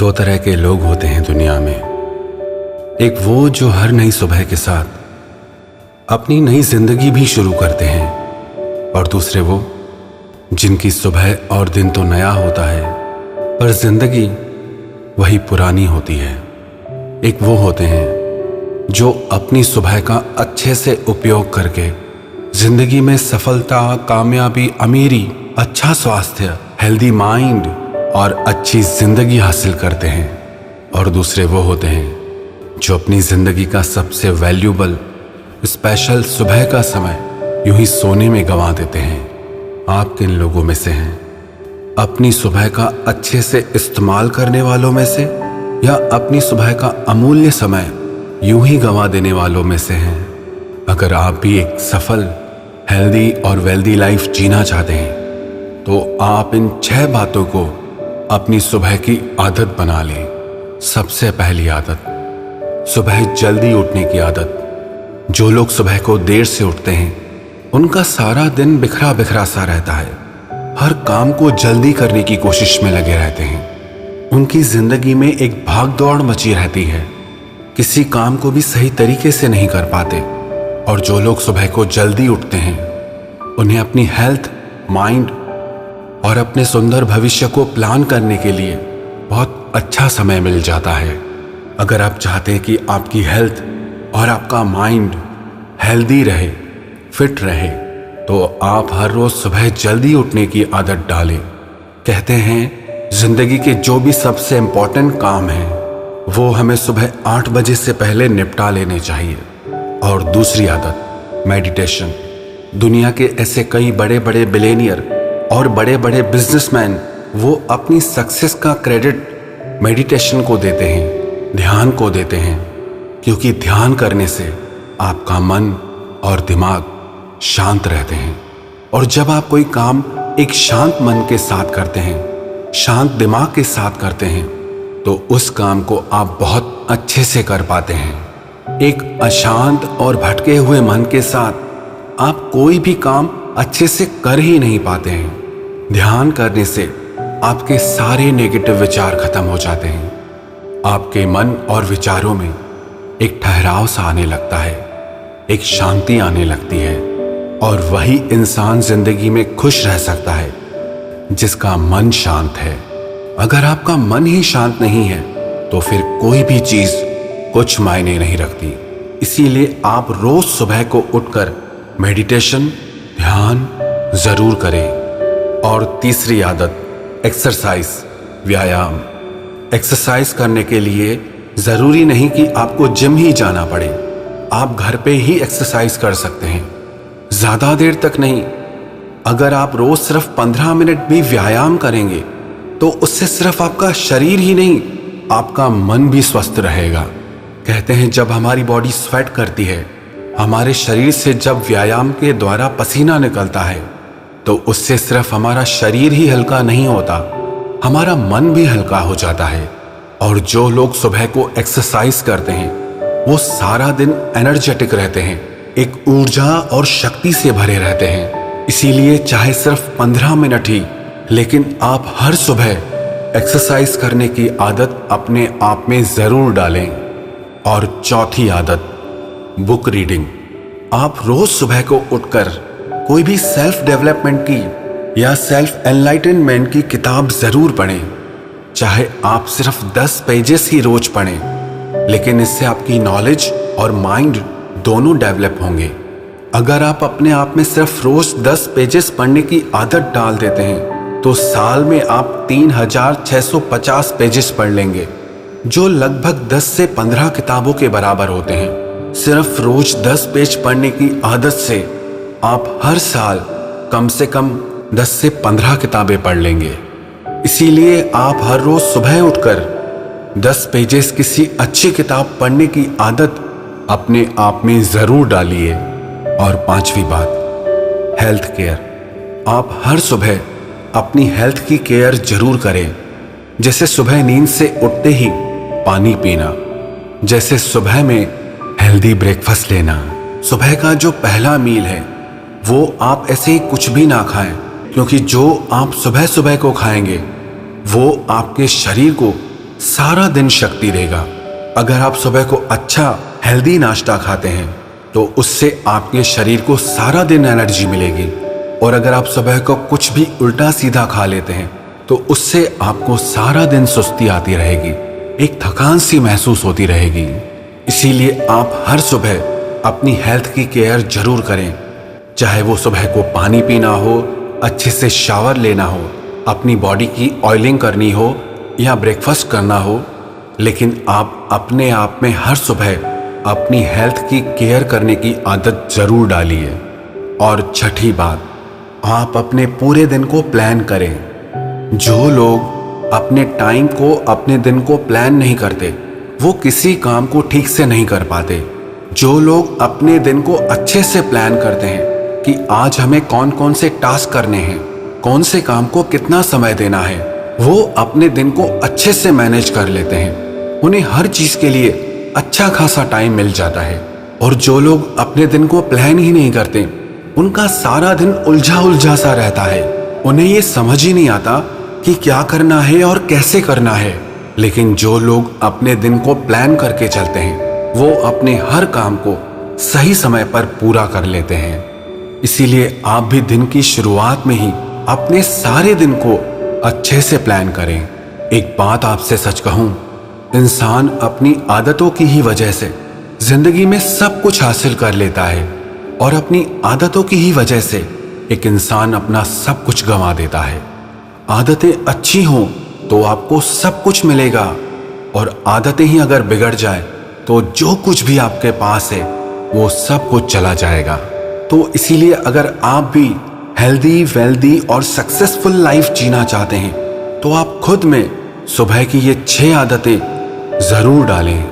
दो तरह के लोग होते हैं दुनिया में। एक वो जो हर नई सुबह के साथ अपनी नई जिंदगी भी शुरू करते हैं, और दूसरे वो जिनकी सुबह और दिन तो नया होता है पर जिंदगी वही पुरानी होती है। एक वो होते हैं जो अपनी सुबह का अच्छे से उपयोग करके जिंदगी में सफलता, कामयाबी, अमीरी, अच्छा स्वास्थ्य, हेल्दी माइंड और अच्छी जिंदगी हासिल करते हैं। और दूसरे वो होते हैं जो अपनी जिंदगी का सबसे वैल्यूबल स्पेशल सुबह का समय यूं ही सोने में गंवा देते हैं। आप किन लोगों में से हैं? अपनी सुबह का अच्छे से इस्तेमाल करने वालों में से, या अपनी सुबह का अमूल्य समय यूं ही गंवा देने वालों में से हैं? अगर आप भी एक सफल, हेल्दी और वेल्दी लाइफ जीना चाहते हैं तो आप इन 6 बातों को अपनी सुबह की आदत बना लें। सबसे पहली आदत, सुबह जल्दी उठने की आदत। जो लोग सुबह को देर से उठते हैं उनका सारा दिन बिखरा बिखरा सा रहता है। हर काम को जल्दी करने की कोशिश में लगे रहते हैं। उनकी जिंदगी में एक भाग दौड़ मची रहती है, किसी काम को भी सही तरीके से नहीं कर पाते। और जो लोग सुबह को जल्दी उठते हैं उन्हें अपनी हेल्थ, माइंड और अपने सुंदर भविष्य को प्लान करने के लिए बहुत अच्छा समय मिल जाता है। अगर आप चाहते हैं कि आपकी हेल्थ और आपका माइंड हेल्दी रहे, फिट रहे, तो आप हर रोज सुबह जल्दी उठने की आदत डालें। कहते हैं जिंदगी के जो भी सबसे इम्पोर्टेंट काम हैं वो हमें सुबह 8 बजे से पहले निपटा लेने चाहिए। और दूसरी आदत, मेडिटेशन। दुनिया के ऐसे कई बड़े बड़े बिलियनियर और बड़े बड़े बिजनेसमैन वो अपनी सक्सेस का क्रेडिट मेडिटेशन को देते हैं, ध्यान को देते हैं। क्योंकि ध्यान करने से आपका मन और दिमाग शांत रहते हैं। और जब आप कोई काम एक शांत मन के साथ करते हैं, शांत दिमाग के साथ करते हैं, तो उस काम को आप बहुत अच्छे से कर पाते हैं। एक अशांत और भटके हुए मन के साथ आप कोई भी काम अच्छे से कर ही नहीं पाते हैं। ध्यान करने से आपके सारे नेगेटिव विचार खत्म हो जाते हैं। आपके मन और विचारों में एक ठहराव सा आने लगता है, एक शांति आने लगती है। और वही इंसान जिंदगी में खुश रह सकता है जिसका मन शांत है। अगर आपका मन ही शांत नहीं है तो फिर कोई भी चीज कुछ मायने नहीं रखती। इसीलिए आप रोज सुबह को उठकर मेडिटेशन, ध्यान जरूर करें। और तीसरी आदत, एक्सरसाइज, व्यायाम। एक्सरसाइज करने के लिए जरूरी नहीं कि आपको जिम ही जाना पड़े। आप घर पे ही एक्सरसाइज कर सकते हैं, ज्यादा देर तक नहीं। अगर आप रोज सिर्फ 15 मिनट भी व्यायाम करेंगे तो उससे सिर्फ आपका शरीर ही नहीं, आपका मन भी स्वस्थ रहेगा। कहते हैं जब हमारी बॉडी स्वेट करती है, हमारे शरीर से जब व्यायाम के द्वारा पसीना निकलता है, तो उससे सिर्फ हमारा शरीर ही हल्का नहीं होता, हमारा मन भी हल्का हो जाता है। और जो लोग सुबह को एक्सरसाइज करते हैं वो सारा दिन एनर्जेटिक रहते हैं, एक ऊर्जा और शक्ति से भरे रहते हैं। इसीलिए चाहे सिर्फ 15 मिनट ही, लेकिन आप हर सुबह एक्सरसाइज करने की आदत अपने आप में जरूर डालें। और चौथी आदत, बुक रीडिंग। आप रोज सुबह को उठकर कोई भी सेल्फ डेवलपमेंट की या सेल्फ एनलाइटनमेंट की किताब जरूर पढ़ें। चाहे आप सिर्फ 10 पेजेस ही रोज पढ़ें, लेकिन इससे आपकी नॉलेज और माइंड दोनों डेवलप होंगे। अगर आप अपने आप में सिर्फ रोज 10 पेजेस पढ़ने की आदत डाल देते हैं तो साल में आप 3650 पेजेस पढ़ लेंगे, जो लगभग 10 से 15 किताबों के बराबर होते हैं। सिर्फ रोज 10 पेज पढ़ने की आदत से आप हर साल कम से कम 10 से 15 किताबें पढ़ लेंगे। इसीलिए आप हर रोज सुबह उठकर 10 पेजेस किसी अच्छी किताब पढ़ने की आदत अपने आप में जरूर डालिए। और पांचवी बात, हेल्थ केयर। आप हर सुबह अपनी हेल्थ की केयर जरूर करें। जैसे सुबह नींद से उठते ही पानी पीना, जैसे सुबह में हेल्दी ब्रेकफास्ट लेना। सुबह का जो पहला मील है वो आप ऐसे ही कुछ भी ना खाएं, क्योंकि जो आप सुबह सुबह को खाएंगे वो आपके शरीर को सारा दिन शक्ति देगा। अगर आप सुबह को अच्छा हेल्दी नाश्ता खाते हैं तो उससे आपके शरीर को सारा दिन एनर्जी मिलेगी, और अगर आप सुबह को कुछ भी उल्टा सीधा खा लेते हैं तो उससे आपको सारा दिन सुस्ती आती रहेगी, एक थकान सी महसूस होती रहेगी। इसीलिए आप हर सुबह अपनी हेल्थ की केयर जरूर करें, चाहे वो सुबह को पानी पीना हो, अच्छे से शावर लेना हो, अपनी बॉडी की ऑयलिंग करनी हो या ब्रेकफास्ट करना हो, लेकिन आप अपने आप में हर सुबह अपनी हेल्थ की केयर करने की आदत जरूर डालिए। और छठी बात, आप अपने पूरे दिन को प्लान करें। जो लोग अपने टाइम को, अपने दिन को प्लान नहीं करते, वो किसी काम को ठीक से नहीं कर पाते। जो लोग अपने दिन को अच्छे से प्लान करते हैं कि आज हमें कौन कौन से टास्क करने हैं, कौन से काम को कितना समय देना है, वो अपने दिन को अच्छे से मैनेज कर लेते हैं। उन्हें हर चीज के लिए अच्छा खासा टाइम मिल जाता है। और जो लोग अपने दिन को प्लान ही नहीं करते, उनका सारा दिन उलझा उलझा सा रहता है। उन्हें ये समझ ही नहीं आता कि क्या करना है और कैसे करना है। लेकिन जो लोग अपने दिन को प्लान करके चलते हैं, वो अपने हर काम को सही समय पर पूरा कर लेते हैं। इसीलिए आप भी दिन की शुरुआत में ही अपने सारे दिन को अच्छे से प्लान करें। एक बात आपसे सच कहूं, इंसान अपनी आदतों की ही वजह से जिंदगी में सब कुछ हासिल कर लेता है, और अपनी आदतों की ही वजह से एक इंसान अपना सब कुछ गंवा देता है। आदतें अच्छी हों तो आपको सब कुछ मिलेगा, और आदतें ही अगर बिगड़ जाए तो जो कुछ भी आपके पास है वो सब कुछ चला जाएगा। तो इसीलिए अगर आप भी हेल्दी, वेल्दी और सक्सेसफुल लाइफ जीना चाहते हैं तो आप खुद में सुबह की ये 6 आदतें जरूर डालें।